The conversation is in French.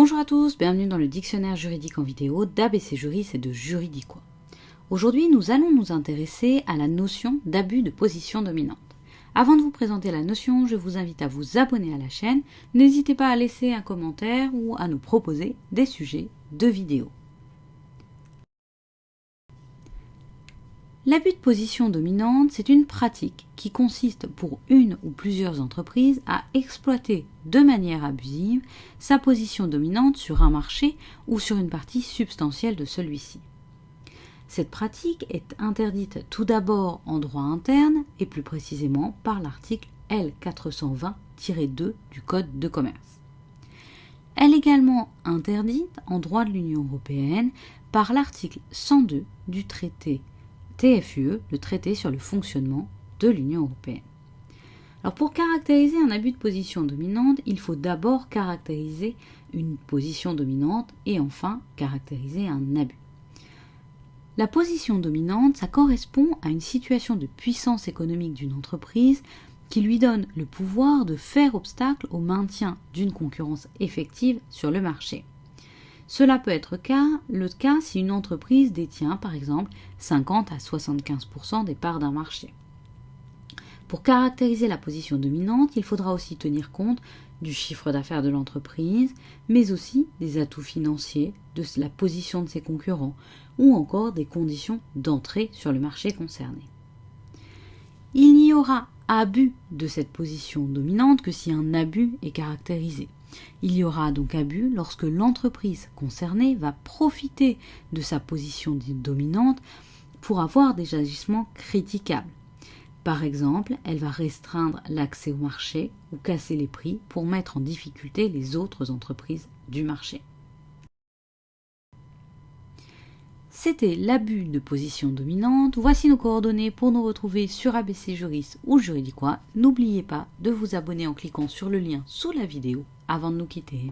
Bonjour à tous, bienvenue dans le dictionnaire juridique en vidéo d'ABC Juris et de Juridiquois. Aujourd'hui, nous allons nous intéresser à la notion d'abus de position dominante. Avant de vous présenter la notion, je vous invite à vous abonner à la chaîne. N'hésitez pas à laisser un commentaire ou à nous proposer des sujets de vidéos. L'abus de position dominante, c'est une pratique qui consiste pour une ou plusieurs entreprises à exploiter de manière abusive sa position dominante sur un marché ou sur une partie substantielle de celui-ci. Cette pratique est interdite tout d'abord en droit interne et plus précisément par l'article L420-2 du Code de commerce. Elle est également interdite en droit de l'Union européenne par l'article 102 du traité TFUE, le traité sur le fonctionnement de l'Union européenne. Alors pour caractériser un abus de position dominante, il faut d'abord caractériser une position dominante et enfin caractériser un abus. La position dominante, ça correspond à une situation de puissance économique d'une entreprise qui lui donne le pouvoir de faire obstacle au maintien d'une concurrence effective sur le marché. Cela peut être le cas si une entreprise détient par exemple 50 à 75% des parts d'un marché. Pour caractériser la position dominante, il faudra aussi tenir compte du chiffre d'affaires de l'entreprise, mais aussi des atouts financiers, de la position de ses concurrents ou encore des conditions d'entrée sur le marché concerné. Il n'y aura abus de cette position dominante que si un abus est caractérisé. Il y aura donc abus lorsque l'entreprise concernée va profiter de sa position dominante pour avoir des agissements critiquables. Par exemple, elle va restreindre l'accès au marché ou casser les prix pour mettre en difficulté les autres entreprises du marché. C'était l'abus de position dominante. Voici nos coordonnées pour nous retrouver sur ABC Juris ou Juridiquois. N'oubliez pas de vous abonner en cliquant sur le lien sous la vidéo avant de nous quitter.